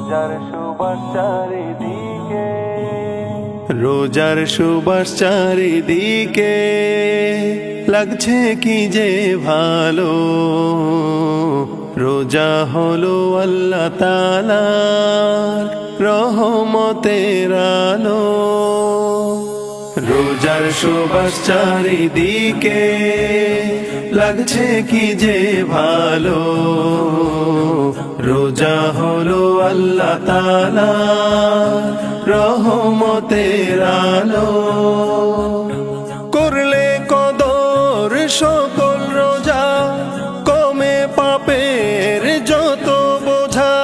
রোজার সুবাস চারিদিকে, রোজার সুবাস চারিদিকে, লাগছে কি যে ভালো। রোজা হলো আল্লাহ তাআলার রহমতের আলো। রোজার সুবাস চারিদিকে, লাগছে কি যে ভালো। রোজা হলো আল্লাহ তাআলার রহমতের আলো। করলে কদর সকল রোজা, কমে পাপের যত বোঝা।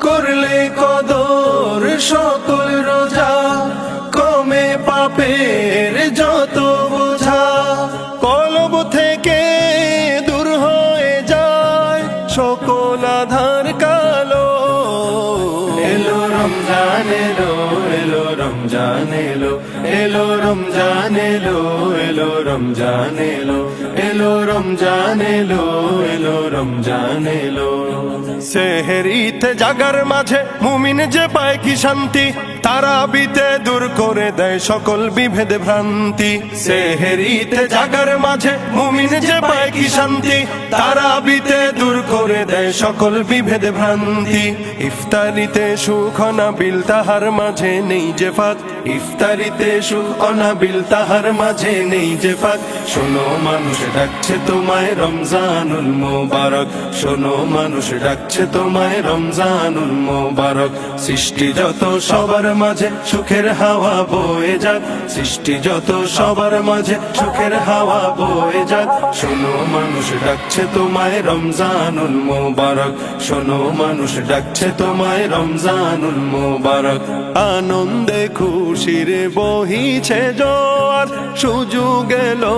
করলে কদর সকল রোজা, কমে পাপের যত বোঝা। কলব থেকে দূর হয়ে যায় সকল আধার কালো। এলো রমজান এলো, এলো রমজান এলো, এলো রমজান এলো, এলো রমজান এলো, এলো রমজান এলো, এলো রমজান এলো। সেহরিতে জাগার মাঝে মুমিন যে পায় কি শান্তি, তারাবিতে দূর করে দেয় সকল বিভেদ ভ্রান্তি। সেহরিতে জাগার মাঝে মুমিন যে পায় কি শান্তি, তারাবিতে দূর করে দেয় সকল বিভেদ ভ্রান্তি। ইফতারিতে সুখ অনাবিল তাহার মাঝে নেই যে ফাঁক, ইফতারিতে সুখ অনাবিল তাহার মাঝে নেই যে ফাঁক। শোনো মানুষ ডাকছে তোমায় রমজানুল মোবারক, শোনো মানুষ ডাকছে তোমায় রমজানুল মোবারক। সৃষ্টি যত সবার মাঝে সুখের হাওয়া বয়ে যাক, সৃষ্টি যত সবার মাঝে সুখের হাওয়া বয়ে যাক। শোনো মানুষ ডাকছে তোমায় রমজানুল মোবারক, শোনো মানুষ ডাকছে তোমায় রমজানুল মোবারক। আনন্দে খুশির বহিছে জোয়ার, সুযোগ এলো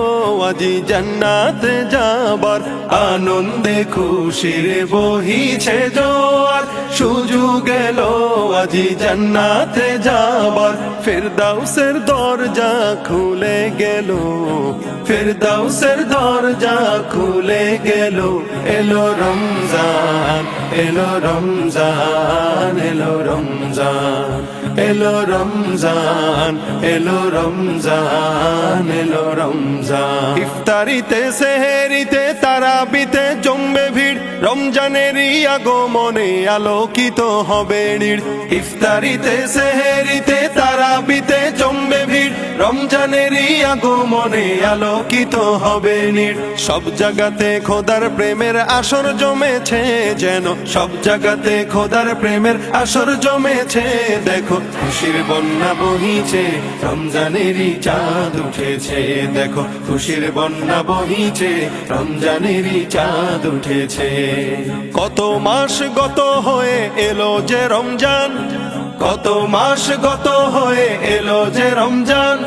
আজি জান্নাতে যাবার। আনন্দে খুশির বহিছে জোয়ার, সুযোগ এলো আজি জান্নাতে যাবার। ফেরদাউসের দরজা খুলে গেল, ফেরদাউসের দরজা খুলে গেল। এলো রমজান, এলো রমজান, এলো রমজান, এলো রমজান, এলো রমজান, এলো রমজান। ইফতারিতে সেহরিতে তারাবিতে জমবে ভিড়, রমজানেরই আগমনে আলোকিত হবে নীড়। ইফতারিতে সেহরিতে তারাবিতে জমবে ভিড়, রমজানেরই আগমনে আলোকিত হবে নীড়। সব জায়গাতে খোদার প্রেমের আসর জমেছে যেন, সব জায়গাতে খোদার প্রেমের আসর জমেছে। দেখো খুশির বন্যা বহিছে, রমজানেরই চাঁদ উঠেছে। দেখো খুশির বন্যা বহিছে, রমজানেরই চাঁদ উঠেছে। কত মাস গত হয়ে এলো যে রমজান, কত মাস গত হয়ে এলো যে রমজান।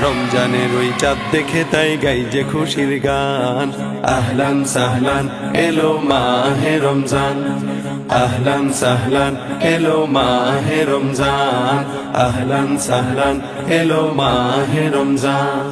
রমজানের ওই চাঁদ দেখে তাই গাই যে খুশির গান। আহলান সাহলান এলো মাহে রমজান, আহলান সাহলান এলো মাহে রমজান, আহলান সাহলান এলো মাহে রমজান।